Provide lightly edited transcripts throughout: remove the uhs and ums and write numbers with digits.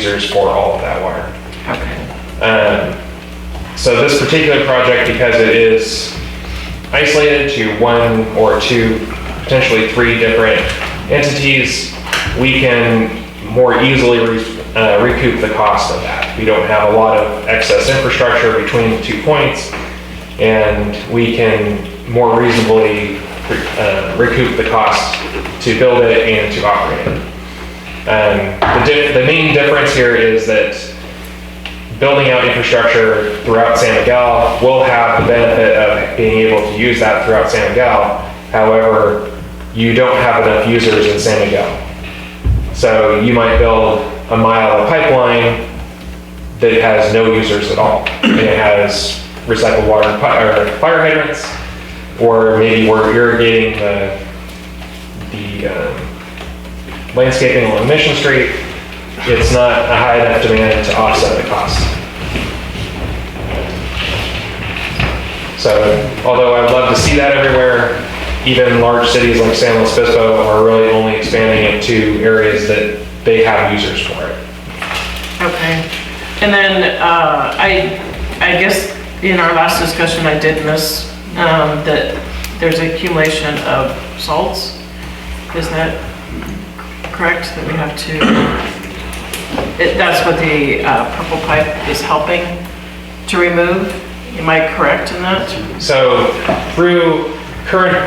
users for all of that water. Okay. So this particular project, because it is isolated to one or two, potentially three different entities, we can more easily recoup the cost of that. We don't have a lot of excess infrastructure between the 2 points, and we can more reasonably recoup the cost to build it and to operate it. The main difference here is that building out infrastructure throughout San Miguel will have the benefit of being able to use that throughout San Miguel. However, you don't have enough users in San Miguel. So you might build a mile of pipeline that has no users at all. And it has recycled water or fire hydrants, or maybe we're irrigating the landscaping along Mission Street. It's not a high enough demand to offset the cost. So, although I'd love to see that everywhere, even large cities like San Luis Obispo are really only expanding it to areas that they have users for it. Okay. And then I guess in our last discussion I did miss that there's accumulation of salts. Is that correct? That we have to... that's what the purple pipe is helping to remove. Am I correct in that? So through current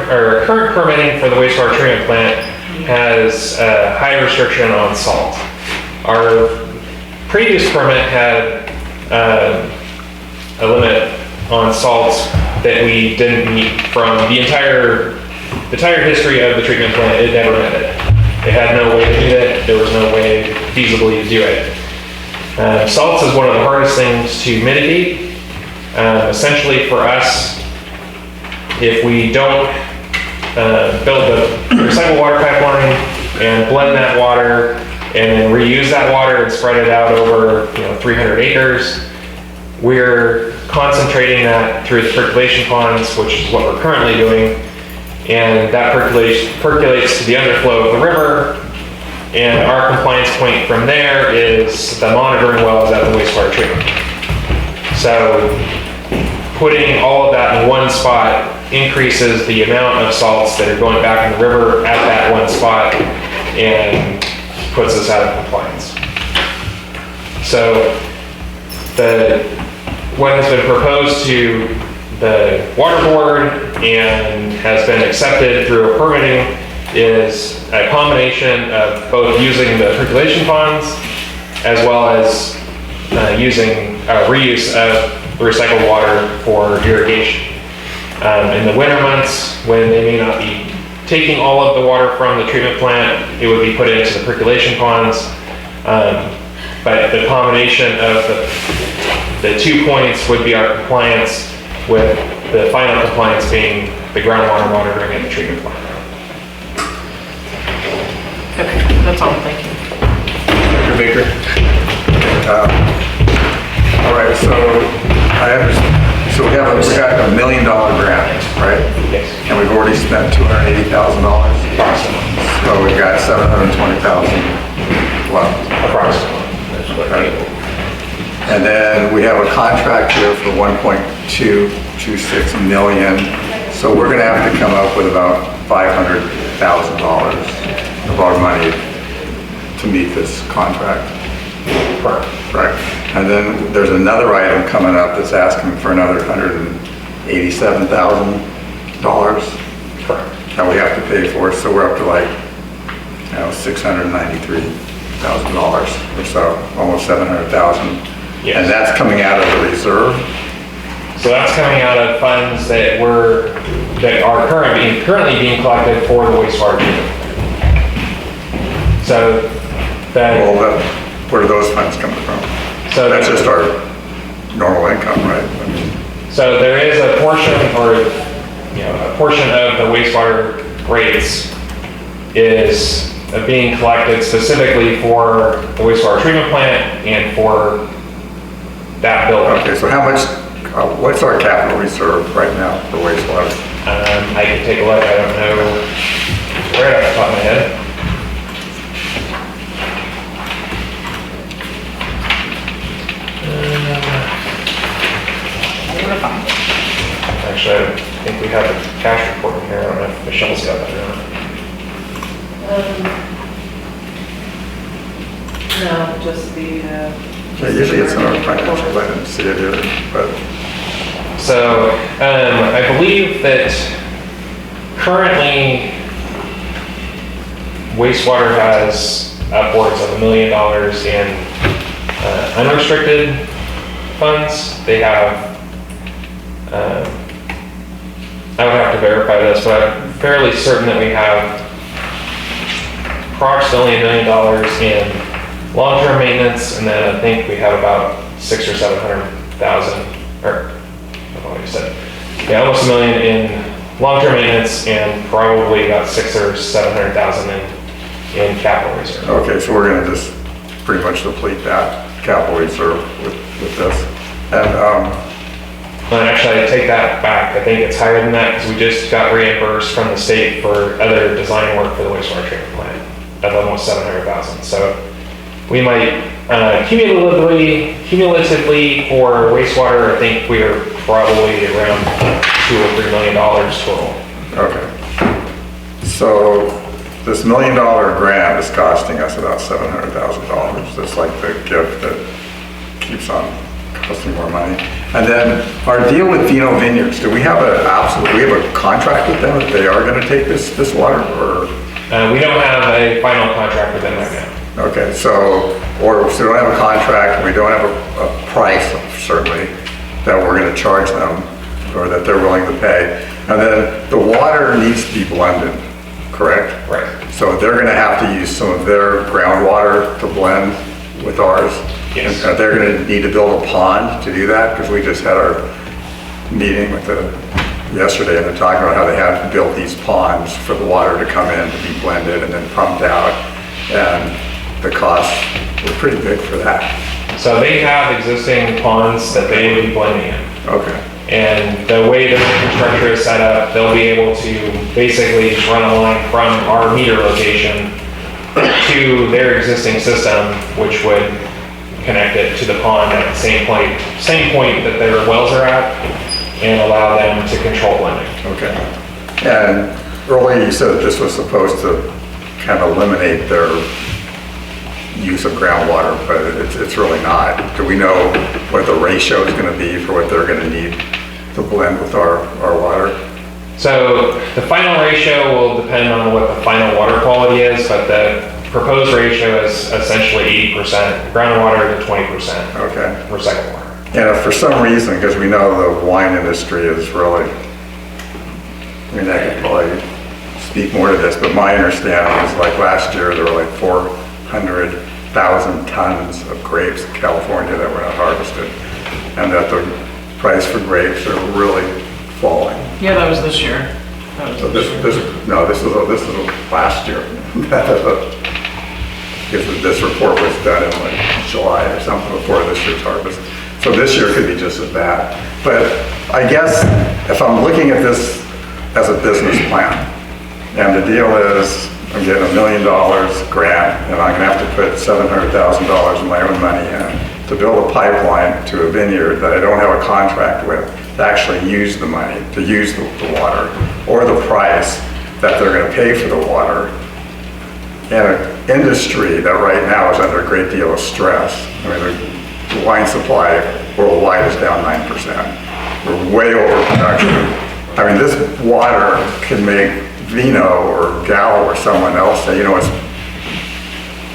permitting for the wastewater treatment plant has a high restriction on salt. Our previous permit had a limit on salts that we didn't meet from the entire history of the treatment plant. It never met it. It had no way to do it. There was no way feasibly to do it. Salts is one of the hardest things to mitigate. Essentially for us, if we don't build the recycled water pipeline and blend that water and then reuse that water and spread it out over 300 acres, we're concentrating that through the percolation ponds, which is what we're currently doing. And that percolates to the underflow of the river, and our compliance point from there is the monitoring wells at the wastewater treatment. So putting all of that in one spot increases the amount of salts that are going back in the river at that one spot and puts us out of compliance. So what has been proposed to the water board and has been accepted through a permitting is a combination of both using the percolation ponds as well as using reuse of recycled water for irrigation. In the winter months, when they may not be taking all of the water from the treatment plant, it would be put into the percolation ponds. But the combination of the 2 points would be our compliance, with the final compliance being the groundwater monitoring at the treatment plant. Okay, that's all. Thank you. Dr. Baker. All right, so we got a $1 million grant, right? Yes. And we've already spent $280,000. So we've got $720,000 left. Approximately. That's what Right. And then we have a contract here for $1.226 million. So we're going to have to come up with about $500,000 of our money to meet this contract. Right. And then there's another item coming up that's asking for another $187,000 that we have to pay for. So we're up to like $693,000 or so, almost $700,000. Yes. And that's coming out of the reserve. So that's coming out of funds that are currently being collected for the wastewater treatment. So Well, where are those funds coming from? So that's just our normal income, right? So there is a portion, or a portion of the wastewater rates is being collected specifically for the wastewater treatment plant and for that building. Okay, so how much? What's our capital reserve right now for wastewater? I can take a look. I don't know right off the top of my head. Actually, I think we have the cash report in here. I don't know if Michelle's got that or not. No, just the, Yeah, usually it's in our financials, I didn't see it either, but, So, I believe that currently wastewater has upwards of $1 million in unrestricted funds. They have, I would have to verify this, but I'm fairly certain that we have approximately $1 million in long-term maintenance, and then I think we have about 600,000 or 700,000, or what I said, yeah, almost $1 million in long-term maintenance, and probably about 600,000 or 700,000 in capital reserve. okay, so we're gonna just pretty much deplete that capital reserve with this. And, And actually, I take that back. I think it's higher than that because we just got reimbursed from the state for other design work for the wastewater treatment plant of almost 700,000. So we might cumulatively for wastewater, I think we're probably around $2 or $3 million total. okay. So this $1 million grant is costing us about $700,000. That's like the gift that keeps on costing more money. And then our deal with Vino Vineyards, do we have a contract with them that they are gonna take this water, or? We don't have a final contract with them right now. Okay, so we don't have a contract, we don't have a price, certainly, that we're gonna charge them, or that they're willing to pay. And then the water needs to be blended, correct? Right. So they're gonna have to use some of their groundwater to blend with ours? Yes. And they're gonna need to build a pond to do that, because we just had our meeting with yesterday, and they're talking about how they had to build these ponds for the water to come in, to be blended and then pumped out. And the costs were pretty big for that. So they have existing ponds that they would be blending in. Okay, And the way the infrastructure is set up, they'll be able to basically run a line from our meter location to their existing system, which would connect it to the pond at the same point that their wells are at, and allow them to control blending. okay. And earlier you said that this was supposed to kind of eliminate their use of groundwater, but it's really not. Do we know what the ratio is gonna be for what they're gonna need to blend with our water? So the final ratio will depend on what the final water quality is, but the proposed ratio is essentially 80% groundwater to 20% Okay. recycled water. And if for some reason, because we know the wine industry is really, I mean, I could probably speak more to this, but my understanding is like last year, there were like 400,000 tons of grapes in California that were not harvested. And that the price for grapes are really falling. yeah, that was this year. That was So this this year. is last year. Because this report was done in like July or something before this year's harvest. So this year could be just as bad. But I guess if I'm looking at this as a business plan, and the deal is I'm getting $1 million grant, and I'm gonna have to put $700,000 of my own money in to build a pipeline to a vineyard that I don't have a contract with, to actually use the money, to use the water, or the price that they're gonna pay for the water, in an industry that right now is under a great deal of stress. I mean, the wine supply worldwide is down 9%. We're way over production. I mean, this water can make Vino or Gallo or someone else say, you know, it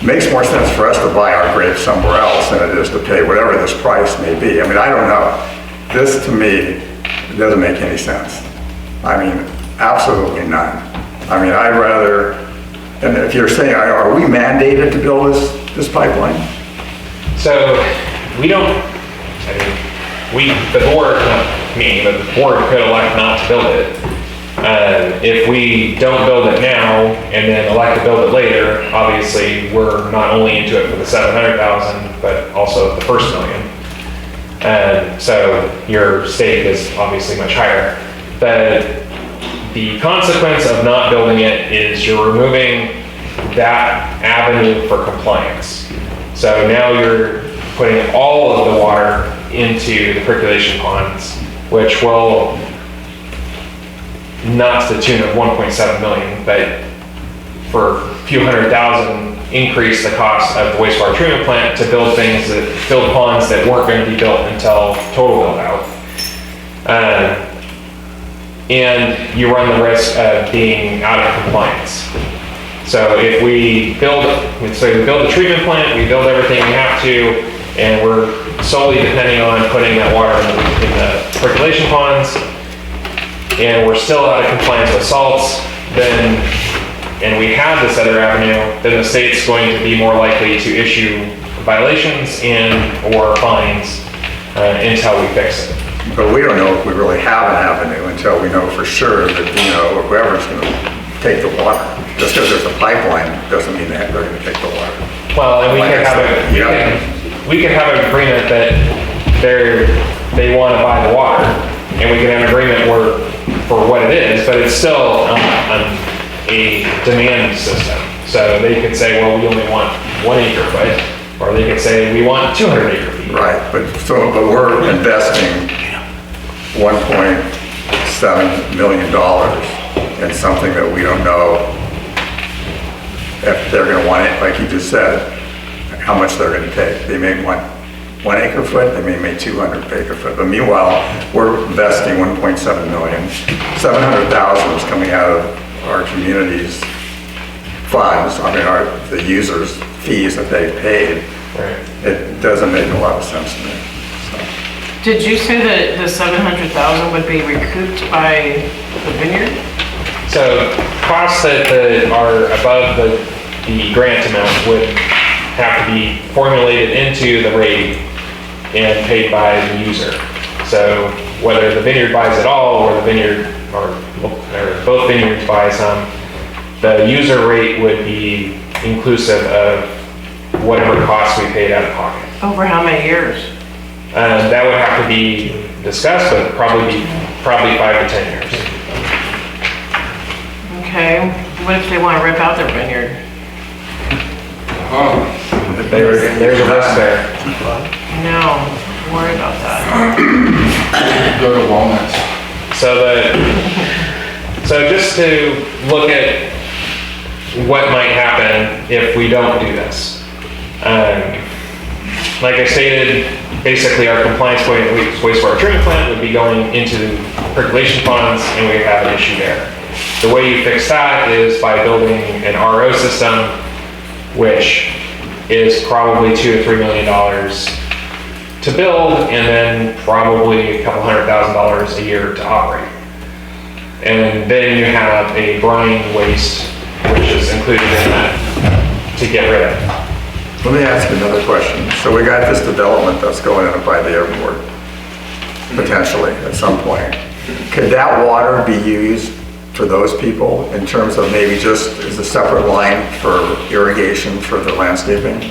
makes more sense for us to buy our grapes somewhere else than it is to pay whatever this price may be. I mean, I don't know. This, to me, doesn't make any sense. I mean, absolutely none. I mean, I'd rather, and if you're saying, are we mandated to build this pipeline? So we don't, the board, not me, but the board could elect not to build it. If we don't build it now and then elect to build it later, obviously we're not only into it for the 700,000, but also the first $1 million. So your stake is obviously much higher. The consequence of not building it is you're removing that avenue for compliance. So now you're putting all of the water into the percolation ponds, which will not to the tune of 1.7 million, but for a few $100,000 increase the cost of the wastewater treatment plant to build build ponds that weren't going to be built until total build out. And you run the risk of being out of compliance. So if we build the treatment plant, we build everything we have to, and we're solely depending on putting that water in the percolation ponds, and we're still out of compliance with salts, and we have this other avenue, then the state's going to be more likely to issue violations or fines until we fix it. But we don't know if we really have an avenue until we know for sure that, whoever's going to take the water. Just because there's a pipeline doesn't mean that they're going to take the water. Well, and we could have an agreement that they want to buy the water, and we can have an agreement for what it is, but it's still a demand system. So they could say, well, we only want 1 acre foot, or they could say we want 200 acre feet. Right, but we're investing $1.7 million in something that we don't know if they're going to want it, like you just said, how much they're going to take. They may want 1 acre foot, they may make 200 acre foot, but meanwhile, we're investing 1.7 million. 700,000 is coming out of our community's funds, the users' fees that they've paid. Right. It doesn't make a lot of sense to me. So. Did you say that the 700,000 would be recouped by the vineyard? So costs that are above the grant amount would have to be formulated into the rate and paid by the user. So whether the vineyard buys it all or the vineyard or both vineyards buy some, the user rate would be inclusive of whatever costs we paid out of pocket. Over how many years? That would have to be discussed, but probably 5 to 10 years. Okay, what if they want to rip out their vineyard? There's a risk there. No, don't worry about that. Go to Walnuts. So just to look at what might happen if we don't do this. Like I stated, basically our compliance wastewater treatment plant would be going into percolation ponds, and we have an issue there. The way you fix that is by building an RO system, which is probably $2 to $3 million to build, and then probably a couple $100,000 a year to operate. And then you have a brine waste, which is included in that to get rid of. Let me ask you another question. So we got this development that's going in by the airport, potentially at some point. Could that water be used for those people in terms of maybe just as a separate line for irrigation for the landscaping?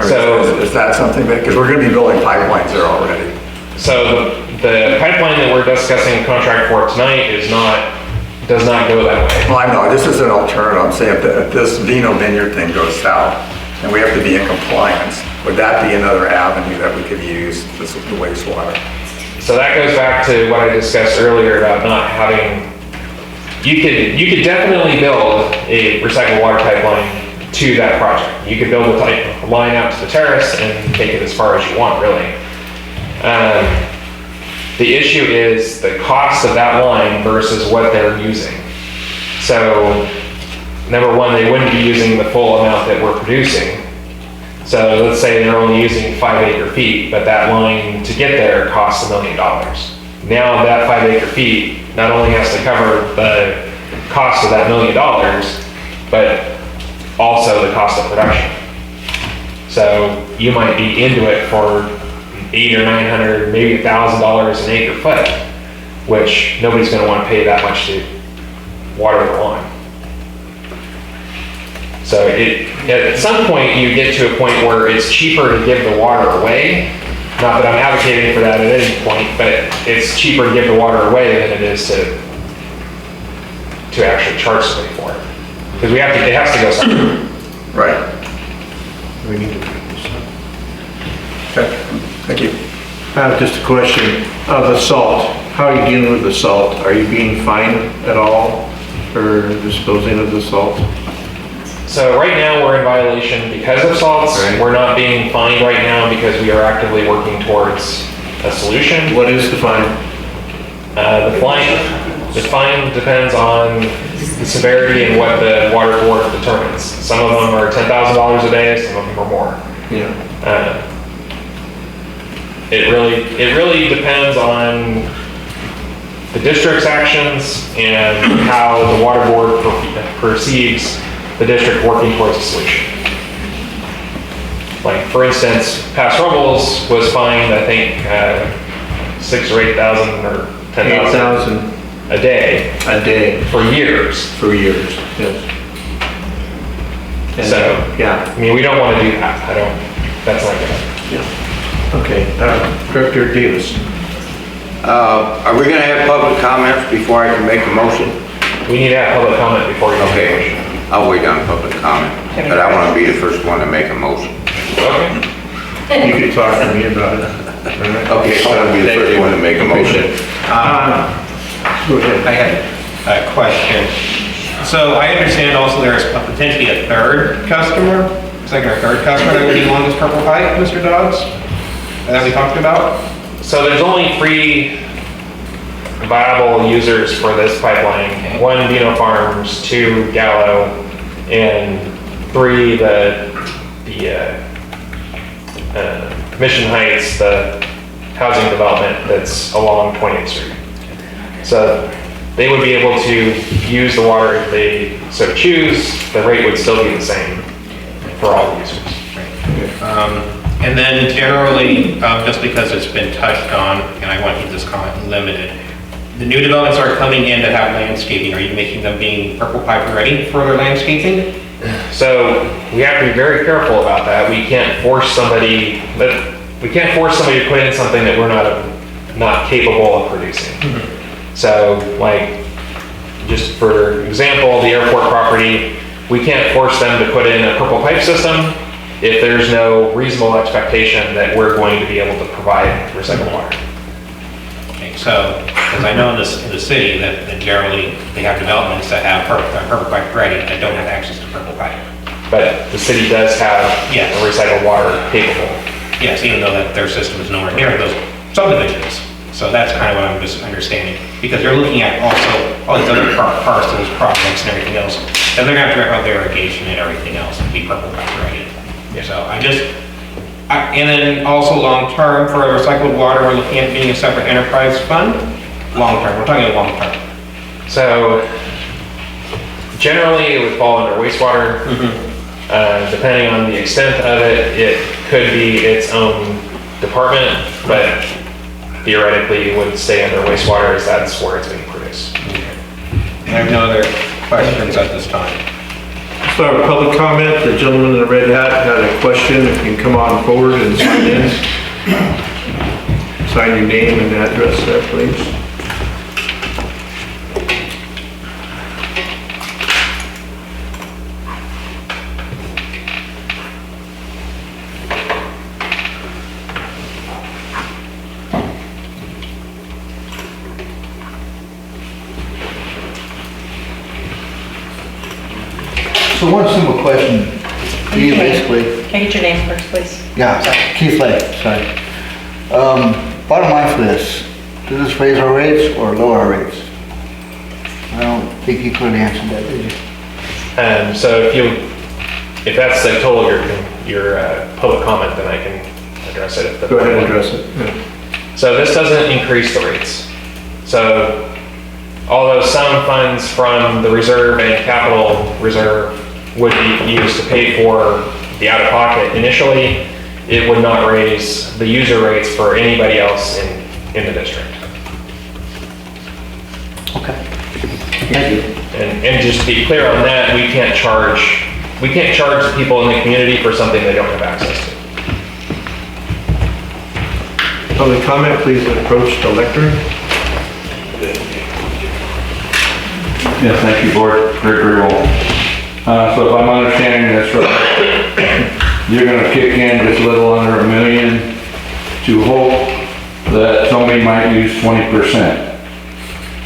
Is that something that, because we're going to be building pipelines there already. So the pipeline that we're discussing contract for tonight does not go that way. Well, I know, this is an alternative. I'm saying if this Vino Vineyard thing goes south and we have to be in compliance, would that be another avenue that we could use, the wastewater? So that goes back to what I discussed earlier about not having, you could definitely build a recycled water pipeline to that project. You could build a line out to the terrace and take it as far as you want, really. The issue is the cost of that line versus what they're using. So, number one, they wouldn't be using the full amount that we're producing. So let's say they're only using 5 acre feet, but that line to get there costs $1 million. Now that 5 acre feet not only has to cover the cost of that $1 million, but also the cost of production. So you might be into it for $800 or $900, maybe $1,000 an acre foot, which nobody's going to want to pay that much to water the lawn. So at some point you get to a point where it's cheaper to give the water away. Not that I'm advocating for that at any point, but it's cheaper to give the water away than it is to actually charge somebody for it. Because it has to go somewhere. Right. We need to do this. Okay, thank you. I have just a question. The salt, How are you dealing with the salt? Are you being fined at all for disposing of the salt? So right now, we're in violation because of salts. Right. We're not being fined right now because we are actively working towards a solution. What is the fine? The fine depends on the severity and what the water board determines. Some of them are $10,000 a day, some of them are more. Yeah. It really depends on the district's actions and how the water board perceives the district working towards a solution. Like, for instance, Pass Robles was fined, I think, $6,000 or $8,000 or $10,000 $8,000 a day a day for years. for years, yes. And, So, yeah, I mean, we don't want to do that. That's not good. yeah. Okay, Director Davis. Are we gonna have public comments before I can make a motion? We need to have public comment before you make a Okay, motion. I'll wait on public comment, but I wanna be the first one to make a motion. Okay. You could talk to me about it. All right. Okay, I wanna be the first one to make a motion. Go ahead. I had a question. So I understand also there's potentially a third customer, second or third customer that would be along this purple pipe, Mr. Dodds, that we talked about? So there's only 3 viable users for this pipeline. Okay. 1 Dino Farms, 2 Gallo, and 3 the Mission Heights, the housing development that's along 20th Street. So they would be able to use the water if they so choose. The rate would still be the same for all users. And then generally, just because it's been touched on, and I want to keep this comment limited, the new developments are coming in that have landscaping. Are you making them being purple pipe ready for their landscaping? So we have to be very careful about that. We can't force somebody to put in something that we're not capable of producing. So, like, just for example, the airport property, we can't force them to put in a purple pipe system if there's no reasonable expectation that we're going to be able to provide recycled water. Okay, so, because I know in the city that generally they have developments that have purple pipe ready that don't have access to purple pipe. But the city does have Yes. a recycled water capable. Yes, even though that their system is nowhere near those subdivisions. So that's kind of what I'm just understanding, because you're looking at also all these other parcels, projects and everything else, and they're gonna have to wrap out their irrigation and everything else to be purple pipe ready. So and then also long-term for recycled water, we're looking at being a separate enterprise fund. Long-term, we're talking long-term. So generally it would fall under wastewater. Depending on the extent of it, it could be its own department, but theoretically it would stay under wastewater as that's where it's being produced. I have no other questions at this time. Start with public comment. The gentleman in the red hat had a question. If you can come on forward and sign in. Sign your name and address there, please. So one simple question to you, basically. Can I get your name first, please? Yeah, Keith Lake, sorry. Bottom line for this, does this raise our rates or lower our rates? I don't think you clearly answered that, did you? So if that's the total of your public comment, then I can address it. Go ahead and address it. Yeah. So this doesn't increase the rates. So although some funds from the reserve and capital reserve would be used to pay for the out-of-pocket initially, it would not raise the user rates for anybody else in the district. Okay. Thank you. And just to be clear on that, we can't charge the people in the community for something they don't have access to. Public comment, please approach the lectern. Yeah, thank you, Board. Very well. So if I'm understanding this right, you're gonna kick in just a little under $1 million to hope that somebody might use 20%.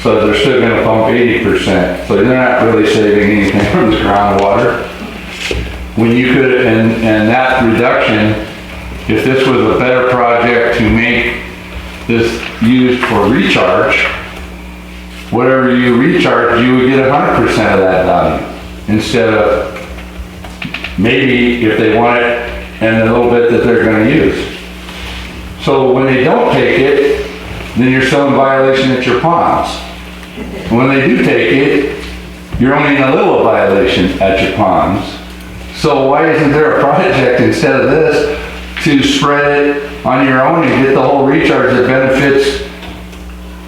So they're still gonna pump 80%, so they're not really saving anything from the groundwater. When you could, and that reduction, if this was a better project to make this used for recharge, whatever you recharge, you would get 100% of that value, instead of maybe if they want it and a little bit that they're gonna use. So when they don't take it, then you're still in violation at your ponds. When they do take it, you're only in a little violation at your ponds. So why isn't there a project instead of this to spread it on your own and get the whole recharge that benefits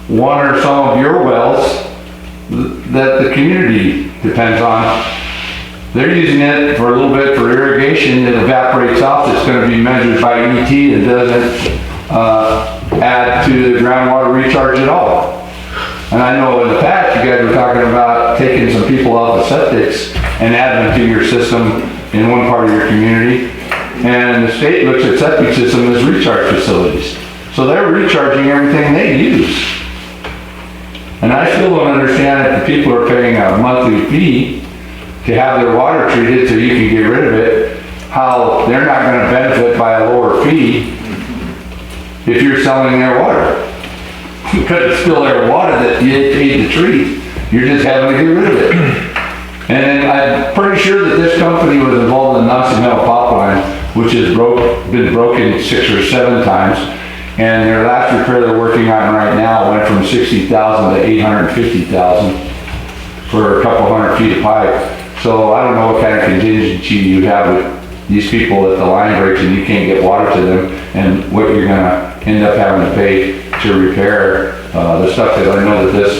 one or some of your wells that the community depends on? They're using it for a little bit for irrigation that evaporates off. It's going to be measured by ET and doesn't add to the groundwater recharge at all. And I know in the past you guys were talking about taking some people off of septics and adding them to your system in one part of your community. And the state looks at septic system as recharge facilities. So they're recharging everything they use. And I still don't understand if the people are paying a monthly fee to have their water treated so you can get rid of it, how they're not gonna benefit by a lower fee if you're selling their water. Because it's still their water that you paid to treat, you're just having to get rid of it. And I'm pretty sure that this company was involved in the Nassau pipeline, which has been broken 6 or 7 times. And their last repair they're working on right now went from 60,000 to 850,000 for a couple hundred feet of pipe. So I don't know what kind of contingency you have with these people that the line breaks and you can't get water to them, and what you're gonna end up having to pay to repair the stuff. That I know that this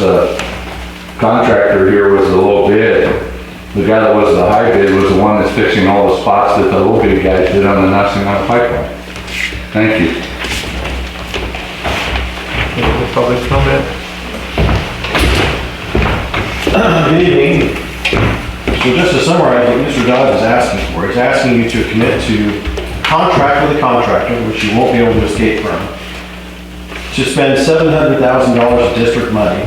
contractor here was the low bid. The guy that was the high bid was the one that's fixing all the spots that the low bid guys did on the Nassau pipeline. Thank you. Any public comment? Good evening. So just to summarize what Mr. Dodge is asking for, he's asking you to commit to contract with a contractor, which you won't be able to escape from, to spend $700,000 of district money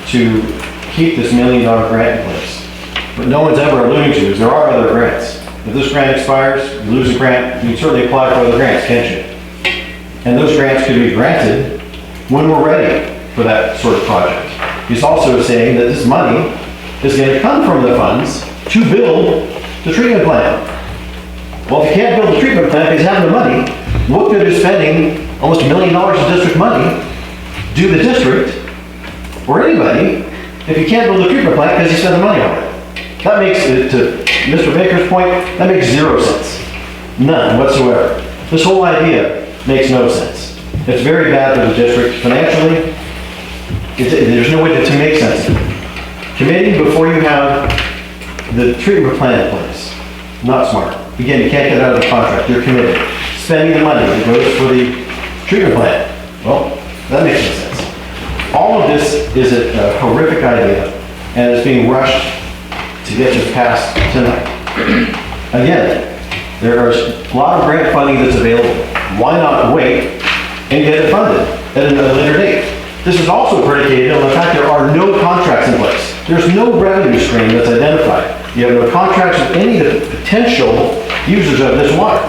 to keep this $1 million grant in place. What no one's ever alluding to is there are other grants. If this grant expires, you lose a grant, you can certainly apply for other grants, can't you? And those grants could be granted when we're ready for that sort of project. He's also saying that this money is going to come from the funds to build the treatment plant. Well, if you can't build the treatment plant because you have the money, what good is spending almost $1 million of district money to the district or anybody if you can't build the treatment plant because you spend the money on it? That makes, to Mr. Baker's point, that makes 0 sense. None whatsoever. This whole idea makes no sense. It's very bad for the district financially. There's no way to make sense of it. Committing before you have the treatment plan in place, not smart. Again, you can't get out of the contract, you're committed. Spending the money that goes for the treatment plant, well, that makes no sense. All of this is a horrific idea, and it's being rushed to get this passed tonight. Again, there is a lot of grant funding that's available. Why not wait and get it funded at a later date? This is also predicated on the fact there are no contracts in place. There's no revenue stream that's identified. You have no contracts with any of the potential users of this water.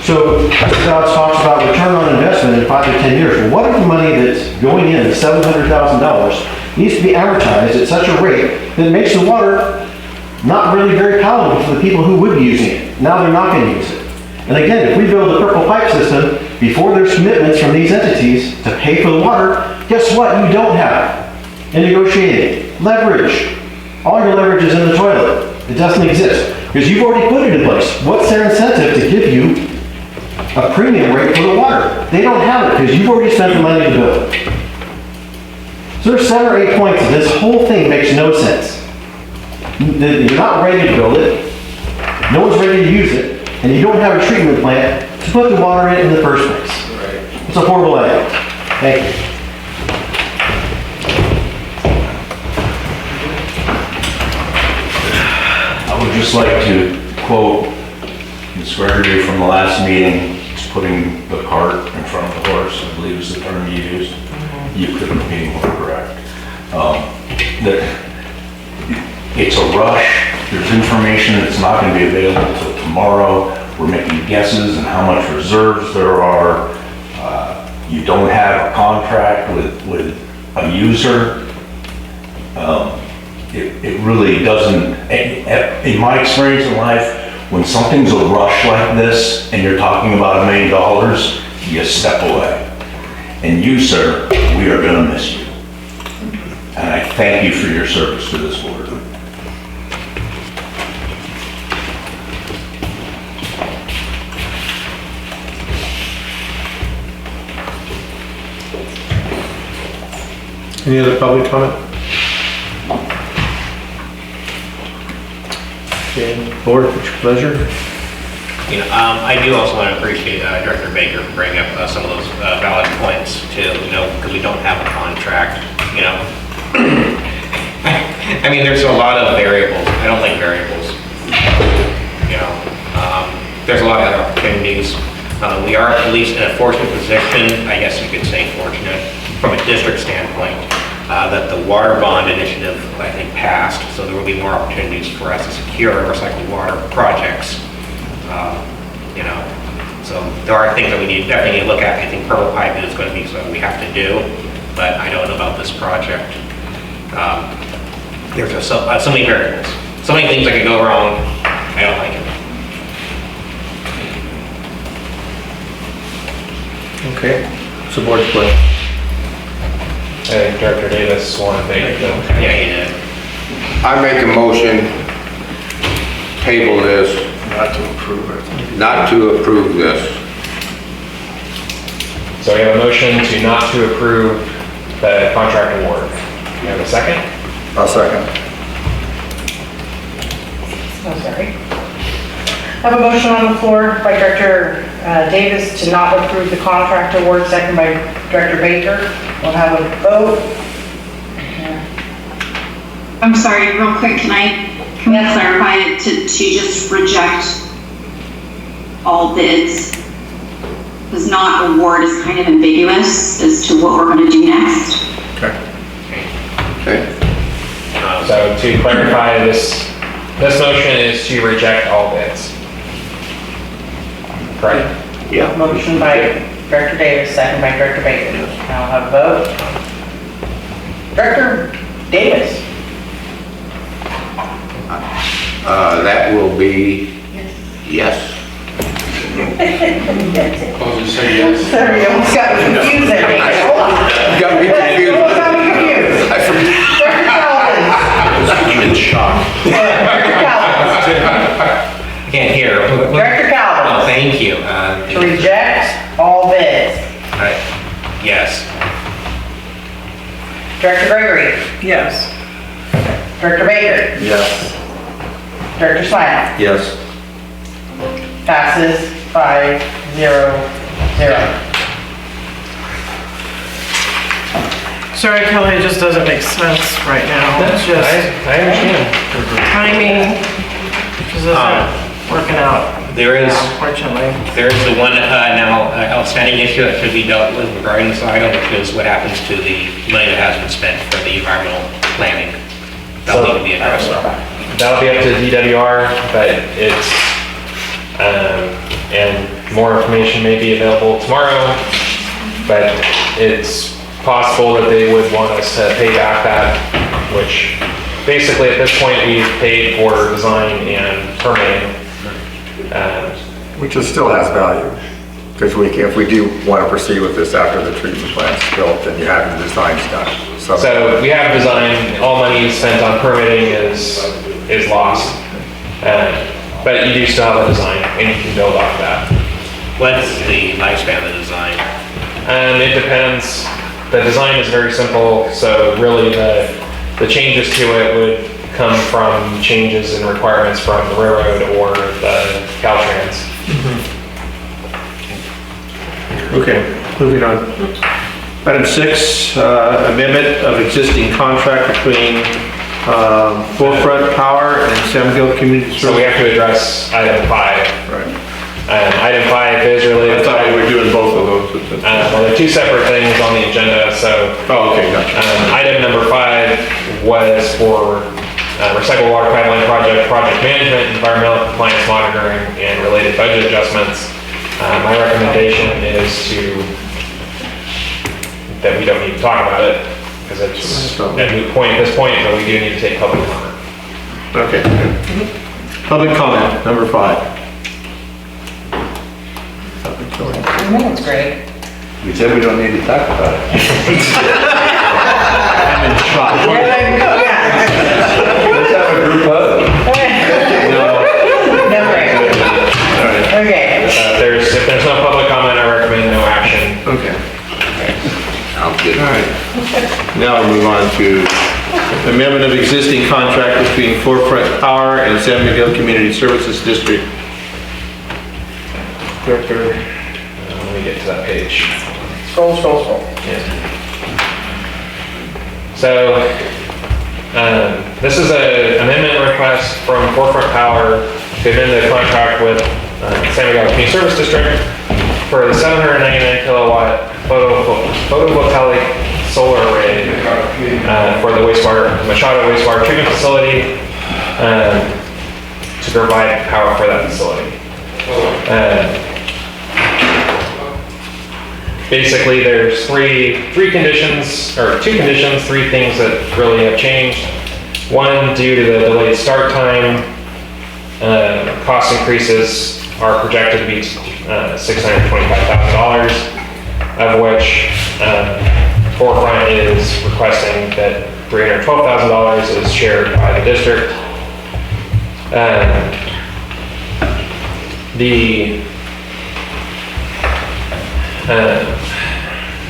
So Mr. Dodds talks about return on investment in 5 to 10 years. Well, what if the money that's going in, $700,000, needs to be amortized at such a rate that makes the water not really very palatable for the people who would be using it? Now they're not going to use it. And again, if we build a purple pipe system before there's commitments from these entities to pay for the water, guess what? You don't have in negotiating leverage. All your leverage is in the toilet. It doesn't exist because you've already put it in place. What's their incentive to give you a premium rate for the water? They don't have it because you've already spent the money to build it. So there's 7 or 8 points. This whole thing makes no sense. You're not ready to build it. No one's ready to use it. And you don't have a treatment plant to put the water in the first place. It's a horrible idea. Thank you. I would just like to quote Ms. Gregory from the last meeting. It's putting the cart in front of the horse, I believe is the term you used. You couldn't be more correct. It's a rush. There's information that's not going to be available till tomorrow. We're making guesses on how much reserves there are. You don't have a contract with a user. It really doesn't, in my experience in life, when something's a rush like this and you're talking about $1 million, you step away. And you, sir, we are gonna miss you. And I thank you for your service to this board. Any other public comment? Okay, board, it's your pleasure. You know, I do also want to appreciate Director Baker for bringing up some of those valid points too, you know, because we don't have a contract, you know. I mean, there's a lot of variables. I don't like variables. You know, there's a lot of other opportunities. We are at least in a fortunate position, I guess you could say fortunate, from a district standpoint, that the water bond initiative, I think, passed, so there will be more opportunities for us to secure recycled water projects. You know, so there are things that we need definitely look at. I think purple pipe is going to be something we have to do, but I don't know about this project. There's just so many variables, so many things that could go wrong. I don't like it. Okay, so board's pleasure. I think Director Davis wanted to make them. Yeah, he did. I make a motion, table this, Not to approve it. not to approve this. So we have a motion to not to approve the contract award. You have a second? I'll second. Oh, sorry. I have a motion on the floor by Director Davis to not approve the contract award, second by Director Baker. We'll have a vote. I'm sorry, real quick, can we clarify it to just reject all bids? Because not award is kind of ambiguous as to what we're going to do next. Okay. Okay? So to clarify, this motion is to reject all bids. Correct? Yeah. Motion by Director Davis, second by Director Baker. Now I'll have a vote. Director Davis. That will be yes. Sorry, you almost got me confused there. Hold on. Got me confused. Almost got me confused. I forgot. Director Calvin. I'm in shock. Director Calvin. I can't hear. Director Calvin. Oh, thank you. To reject all bids. Yes. Director Gregory. Yes. Director Baker. Yes. Director Smiley. Yes. Passes 5-0-0. Sorry, Kelly, it just doesn't make sense right now. It's just I understand. timing just isn't working out. There is. Unfortunately. There is the one now outstanding issue that should be dealt with regarding this item, which is what happens to the money that has been spent for the environmental planning. That will need to be addressed. That'll be up to DWR, but it's, and more information may be available tomorrow, but it's possible that they would want us to pay back that, which basically at this point we've paid for design and permitting. Which still has value, because if we do want to proceed with this after the treatment plant's built, then you have the designs done. So we have design, all money spent on permitting is lost. But you do still have a design and you can build off that. What's the lifespan of the design? It depends. The design is very simple, so really the changes to it would come from changes in requirements from the railroad or the Caltrans. Okay, moving on. Item 6, amendment of existing contract between Forefront Power and San Miguel Community So we Services. have to address item 5. Right. Item 5 is related I thought we to two separate things on the agenda, so. Oh, okay, gotcha. Item number 5 was for recycled water pipeline project management, environmental compliance monitoring, and related budget adjustments. My recommendation is that we don't need to talk about it, because it's a moot point at this point, but we do need to take public comment. Okay. Public comment, number 5. That's great. We said we don't need to talk about it. I'm in shock. Let's have a group hug. Okay. If there's no public comment, I recommend no action. Okay. Sounds good. All right. Now we'll move on to amendment of existing contract between Forefront Power and San Miguel Community Services District. Director. Let me get to that page. Scroll. So, this is an amendment request from Forefront Power to amend the contract with San Miguel Community Service District for the 799 kilowatt photovoltaic solar array for the Machado wastewater treatment facility to provide power for that facility. Basically, there's three conditions, or 2 conditions, 3 things that really have changed. One, due to the delayed start time, cost increases are projected to be $625,000, of which Forefront is requesting that $312,000 is shared by the district.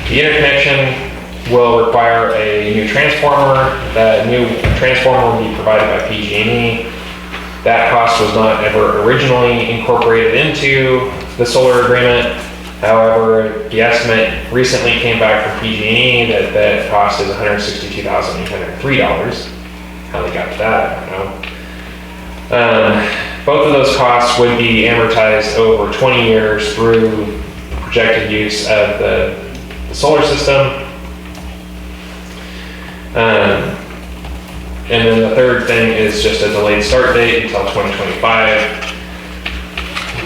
The interconnection will require a new transformer. The new transformer will be provided by PG&E. That cost was not ever originally incorporated into the solar agreement. However, the estimate recently came back from PG&E that that cost is $162,803. How they got to that, I don't know. Both of those costs would be amortized over 20 years through projected use of the solar system. And then the third thing is just a delayed start date until 2025,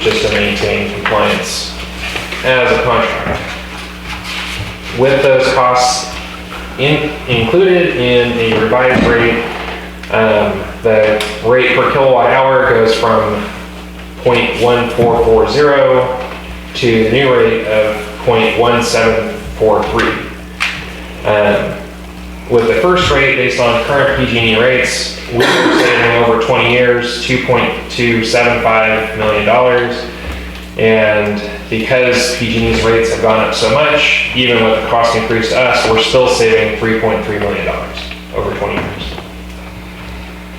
just to maintain compliance as a contract. With those costs included in a revised rate, the rate per kilowatt hour goes from 0.1440 to the new rate of 0.1743. With the first rate, based on current PG&E rates, we are saving over 20 years, $2.275 million. And because PG&E's rates have gone up so much, even with the cost increase to us, we're still saving $3.3 million over 20 years.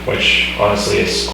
Which honestly is